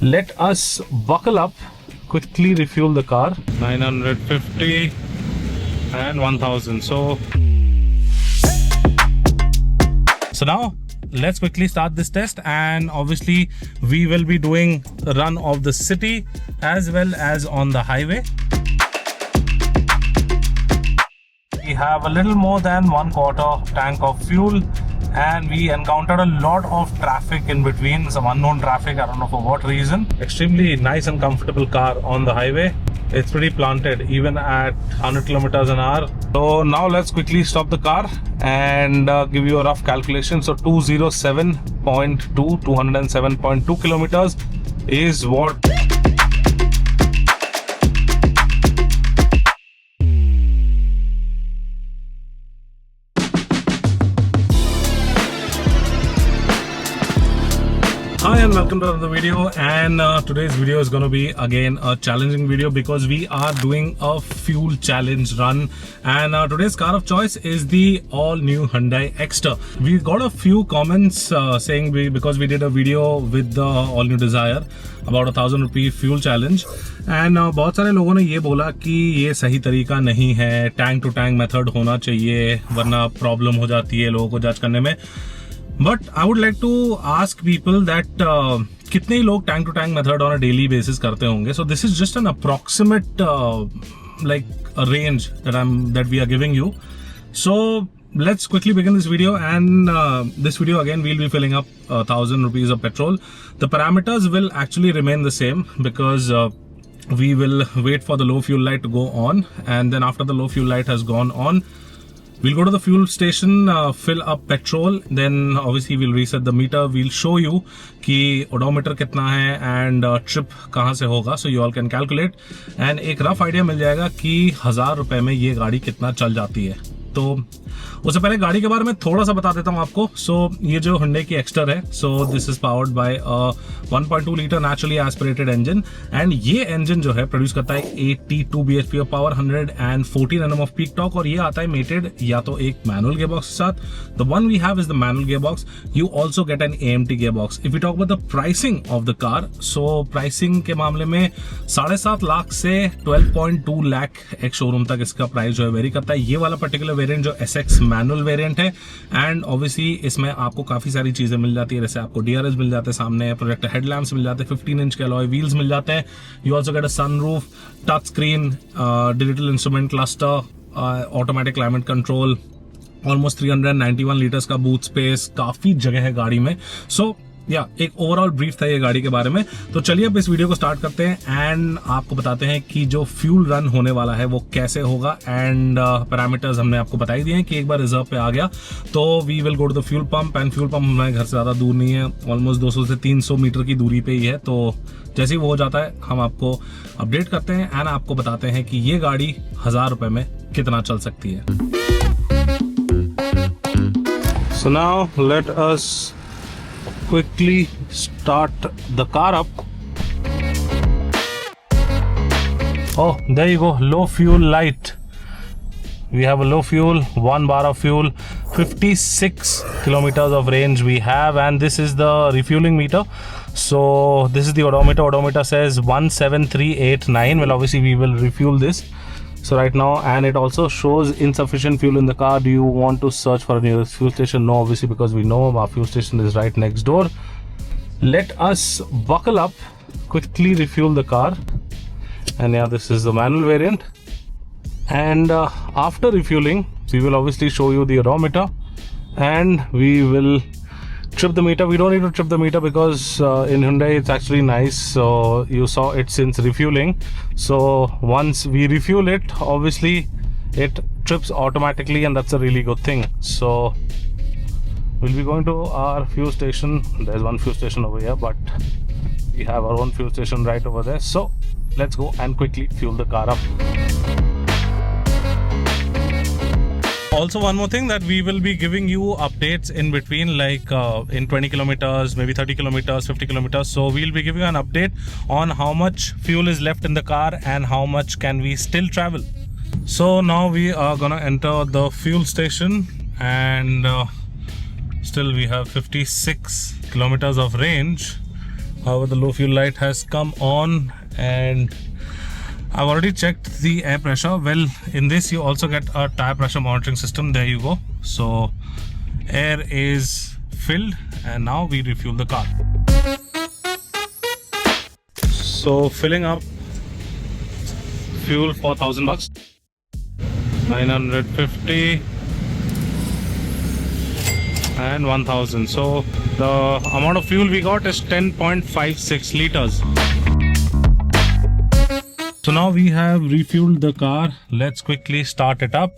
Let us buckle up, quickly refuel the car. 950 and 1000. So now let's quickly start this test, and obviously we will be doing a run of the city as well as on the highway. We have a little more than 1/4 tank of fuel, and we encountered a lot of traffic in between, some unknown traffic, I don't know for what reason. Extremely nice and comfortable car on the highway. It's pretty planted even at 100 kilometers an hour. So now let's quickly stop the car and give you a rough calculation. So 207.2 kilometers is what Hi and welcome to another video, and today's video is going to be again a challenging video because we are doing a fuel challenge run, and today's car of choice is the all new Hyundai Exter. We got a few comments saying because we did a video with the all new Dzire about ₹1,000 fuel challenge, and बहुत सारे लोगों ने ये बोला कि ये सही तरीका नहीं है, टैंक टू टैंक मेथड होना चाहिए वरना प्रॉब्लम हो जाती है लोगों को जज करने में. But I would like to ask people that कितने ही लोग tank to tank method on a daily basis करते होंगे. So this is just an approximate like a range that we are giving you. So let's quickly begin this video, and this video again we'll be filling up ₹1,000 of petrol. The parameters will actually remain the same because we will wait for the low fuel light to go on, and then after the low fuel light has gone on, we'll go to the fuel station, fill up petrol, then obviously we'll reset the meter. We'll show you कि odometer कितना है and trip कहाँ से होगा, so you all can calculate, and एक rough idea मिल जाएगा कि ₹1,000 में ये गाड़ी कितना चल जाती है. तो उससे पहले गाड़ी के बारे में थोड़ा सा बता देता हूँ आपको. सो ये जो Hyundai की Exter है, so this is powered by 1.2 litre naturally aspirated engine, and ये इंजन जो है प्रोड्यूस करता है 82 bhp of power, 114 Nm off peak torque, और ये आता है मेटेड या तो एक मैनुअल गियरबॉक्स के साथ. The one we have is the manual gearbox. You also get an AMT gearbox. If you talk about the pricing of the car, so pricing के मामले में 7.5 लाख से 12.2 लाख एक शोरूम तक इसका प्राइस जो है वेरी करता है. ये वाला पर्टिकुलर वेरिएंट जो SX मैनुअल वेरिएंट है, एंड ऑब्वियसली इसमें आपको काफी सारी चीजें मिल जाती है, जैसे आपको DRS मिल जाते हैं, सामने प्रोजेक्टर हेडलैम्प्स मिल जाते हैं, 15 इंच के अलॉय व्हील्स मिल जाते हैं. You also get a sunroof, touch screen, digital instrument cluster, automatic climate control, almost 391 litres का बूट स्पेस, काफी जगह है गाड़ी में. सो या एक ओवरऑल ब्रीफ था ये गाड़ी के बारे में. तो चलिए अब इस वीडियो को स्टार्ट करते हैं एंड आपको बताते हैं कि जो फ्यूल रन होने वाला है वो कैसे होगा, एंड पैरामीटर्स हमने आपको बता ही दिए हैं कि एक बार रिजर्व पे आ गया तो we will go to the fuel pump, and fuel pump हमारे घर से ज़्यादा दूर नहीं है, ऑलमोस्ट 200 से 300 मीटर की दूरी पे ही है. तो जैसे ही वो हो जाता है हम आपको अपडेट करते हैं एंड आपको बताते हैं कि ये गाड़ी ₹1,000 में कितना चल सकती है. So now let us quickly start the car up. Oh, there you go, low fuel light. We have a low fuel, 1 bar of fuel, 56 kilometers of range we have, and this is the refueling meter. So this is the odometer says 17389. Well, obviously we will refuel this. So right now, and it also shows insufficient fuel in the car. Do you want to search for a nearest fuel station? No, obviously, because we know our fuel station is right next door. Let us buckle up, quickly refuel the car. And yeah, this is the manual variant. And after refueling, we will obviously show you the odometer, and we will trip the meter. We don't need to trip the meter because in Hyundai it's actually nice, so you saw it since refueling. So once we refuel it, obviously it trips automatically, and that's a really good thing. So we'll be going to our fuel station. There's one fuel station over here, but we have our own fuel station right over there. So let's go and quickly fuel the car up. Also, one more thing, that we will be giving you updates in between, like in 20 kilometers, maybe 30 kilometers, 50 kilometers. So we'll be giving you an update on how much fuel is left in the car and how much can we still travel. So now we are gonna enter the fuel station, and still we have 56 kilometers of range. However, the low fuel light has come on, and I've already checked the air pressure. Well, in this you also get a tire pressure monitoring system. There you go. So air is filled, and now we refuel the car. So filling up fuel for $1,000, 950 and 1000. So the amount of fuel we got is 10.56 liters. So now we have refueled the car. Let's quickly start it up.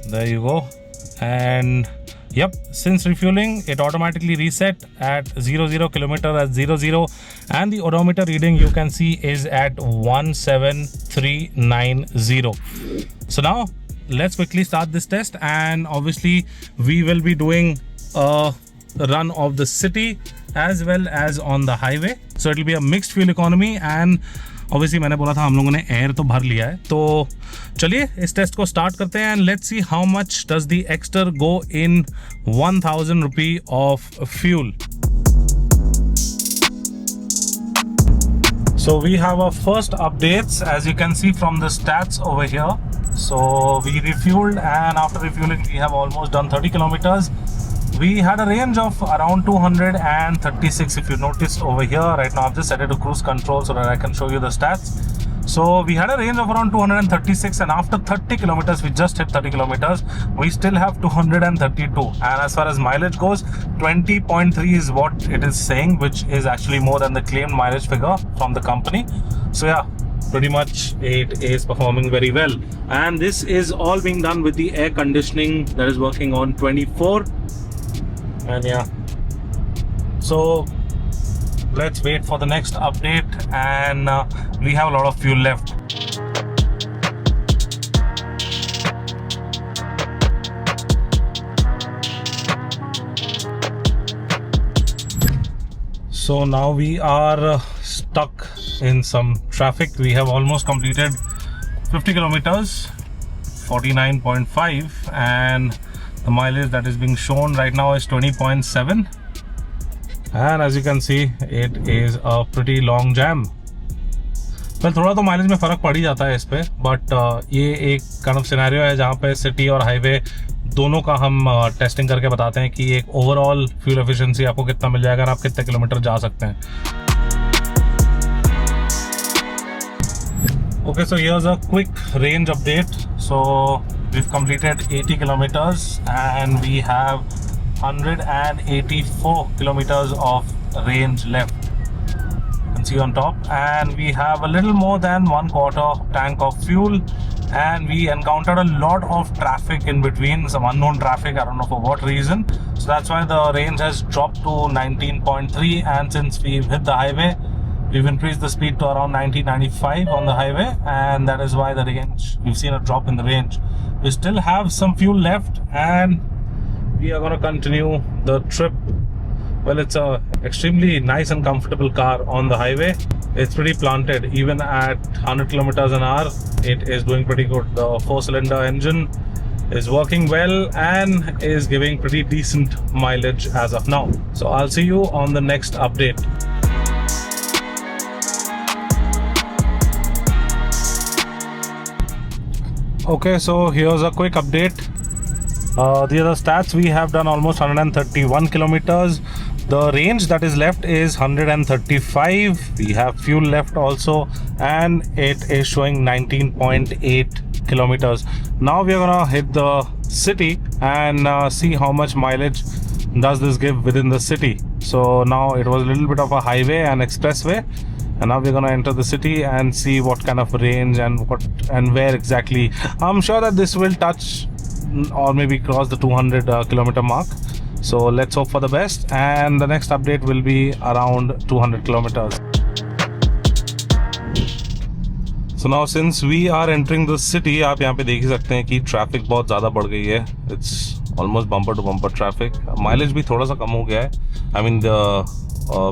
There you go. And yep, since refueling, it automatically reset at 00 kilometer at 00, and the odometer reading you can see is at 17390. So now let's quickly start this test, and obviously we will be doing a run of the city as well as on the highway. So it will be a mixed fuel economy, and obviously मैंने बोला था हम लोगों ने air तो भर लिया है. तो चलिए इस टेस्ट को स्टार्ट करते हैं, and let's see how much does the Exter go in 1000 rupee of fuel. So we have our first updates, as you can see from the stats over here. So we refueled, and after refueling we have almost done 30 kilometers. We had a range of around 236. If you notice over here, right now I've just set it to cruise control so that I can show you the stats. So we had a range of around 236, and after 30 kilometers, we just hit 30 kilometers, we still have 232. And as far as mileage goes, 20.3 is what it is saying, which is actually more than the claimed mileage figure from the company. So yeah, pretty much it is performing very well. And this is all being done with the air conditioning that is working on 24. And yeah, so let's wait for the next update, and we have a lot of fuel left. So now we are stuck in some traffic. We have almost completed 50 kilometers, 49.5, and the mileage that is being shown right now is 20.7. And as you can see, it is a pretty long jam. Well, थोड़ा तो mileage में फ़र्क पड़ ही जाता है इस पे, but ये एक काइंड ऑफ सिनेरियो है जहाँ पे सिटी और हाईवे दोनों का हम टेस्टिंग करके बताते हैं कि एक ओवरऑल फ्यूल एफिशिएंसी आपको कितना मिल जाएगा और आप कितने किलोमीटर जा सकते हैं. Okay, so here's a quick range update. So we've completed 80 kilometers and we have 184 kilometers of range left. You can see on top, and we have a little more than 1/4 tank of fuel, and we encountered a lot of traffic in between, some unknown traffic, I don't know for what reason. So that's why the range has dropped to 19.3, and since we've hit the highway, we've increased the speed to around 90-95 on the highway, and that is why the range, we've seen a drop in the range. We still have some fuel left, and we are going to continue the trip. Well, it's a extremely nice and comfortable car on the highway. It's pretty planted. Even at 100 kilometers an hour, it is doing pretty good. The 4-cylinder engine is working well and is giving pretty decent mileage as of now. So I'll see you on the next update. Okay, so here's a quick update. These are the stats. We have done almost 131 kilometers. The range that is left is 135. We have fuel left also, and it is showing 19.8 kilometers. Now we are gonna hit the city and see how much mileage does this give within the city. So now it was a little bit of a highway and expressway, and now we're gonna enter the city and see what kind of range and what and where exactly. I'm sure that this will touch or maybe cross the 200 kilometer mark. So let's hope for the best, and the next update will be around 200 kilometers. So now since we are entering the city, आप यहाँ पे देख ही सकते हैं कि traffic बहुत ज़्यादा बढ़ गई है. It's almost bumper to bumper traffic. Mileage भी थोड़ा सा कम हो गया है. I mean the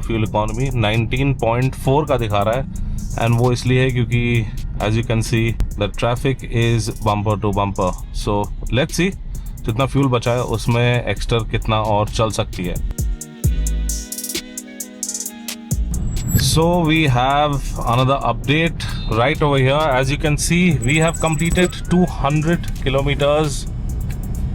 fuel economy 19.4 का दिखा रहा है, and वो इसलिए है क्योंकि as you can see the traffic is bumper to bumper. So let's see जितना फ्यूल बचा है उसमें एक्स्ट्रा कितना और चल सकती है. So we have another update right over here. As you can see, we have completed 200 kilometers.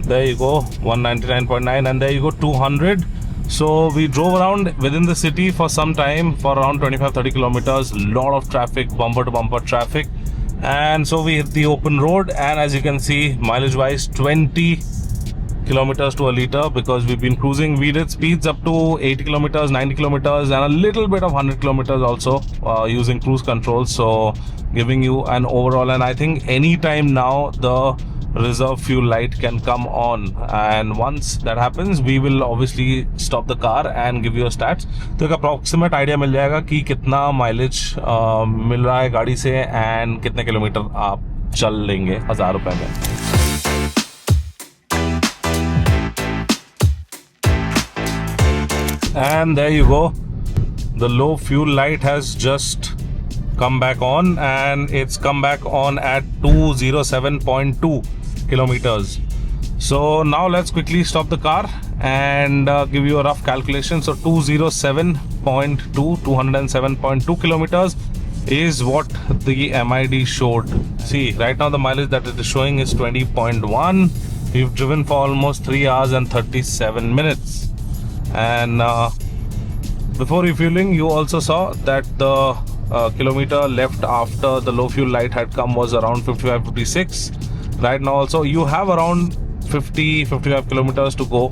There you go, 199.9, and there you go, 200. So we drove around within the city for some time, for around 25-30 kilometers. Lot of traffic, bumper to bumper traffic, and so we hit the open road. And as you can see, mileage wise 20 kilometers to a liter, because we've been cruising. We did speeds up to 80 kilometers, 90 kilometers, and a little bit of 100 kilometers also using cruise control. So giving you an overall, and I think anytime now the reserve fuel light can come on, and once that happens we will obviously stop the car and give you a stats. तो एक approximate idea मिल जाएगा कि कितना mileage मिल रहा है गाड़ी से and कितने किलोमीटर आप चल लेंगे 1000 रुपए में. And there you go, the low fuel light has just come back on, and it's come back on at 207.2 kilometers. So now let's quickly stop the car and give you a rough calculation. So 207.2 kilometers is what the MID showed. See, right now the mileage that it is showing is 20.1. We've driven for almost 3 hours and 37 minutes. And before refueling, you also saw that the kilometer left after the low fuel light had come was around 55-56. Right now also you have around 50-55 kilometers to go,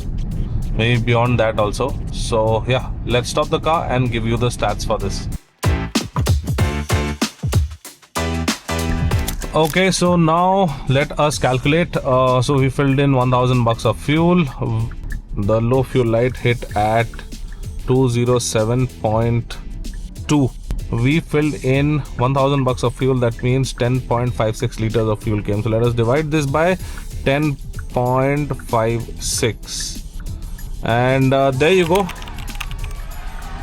maybe beyond that also. So yeah, let's stop the car and give you the stats for this. Okay, so now let us calculate. So we filled in 1000 bucks of fuel. The low fuel light hit at 207.2. We filled in 1000 bucks of fuel. That means 10.56 liters of fuel came. So let us divide this by 10.56, and there you go,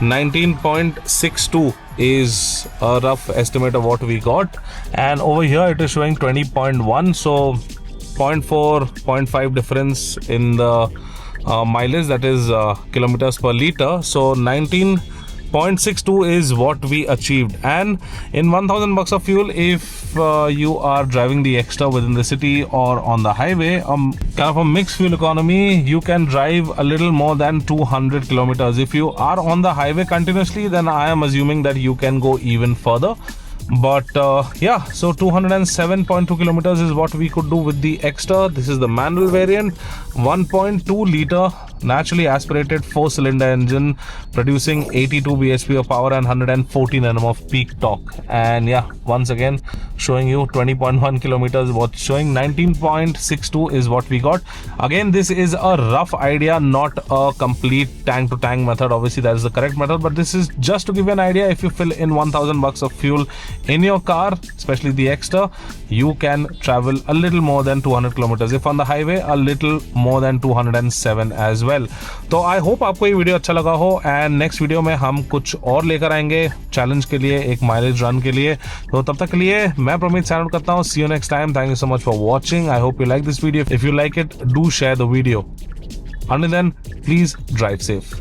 19.62 is a rough estimate of what we got. And over here it is showing 20.1, so 0.4 0.5 difference in the mileage, that is kilometers per liter. So 19.62 is what we achieved. And in 1000 bucks of fuel, if you are driving the extra within the city or on the highway, kind of a mixed fuel economy, you can drive a little more than 200 kilometers. If you are on the highway continuously, then I am assuming that you can go even further. But yeah, so 207.2 kilometers is what we could do with the extra. This is the manual variant, 1.2 liter naturally aspirated 4-cylinder engine, producing 82 bhp of power and 114 Nm of peak torque. And yeah, once again showing you 20.1 kilometers, what's showing 19.62 is what we got. Again, this is a rough idea, not a complete tank to tank method. Obviously that is the correct method, but this is just to give you an idea. If you fill in 1000 bucks of fuel in your car, especially the extra, you can travel a little more than 200 kilometers. If on the highway, a little more than 207 as well. तो I hope आपको ये video अच्छा लगा हो, and next video में हम कुछ और लेकर आएंगे चैलेंज के लिए, एक माइलेज रन के लिए. तो तब तक के लिए मैं प्रमित साइन आउट करता हूँ. See you next time. Thank you so much for watching. I hope you like this video. If you like it, do share the video. Until then, please drive safe.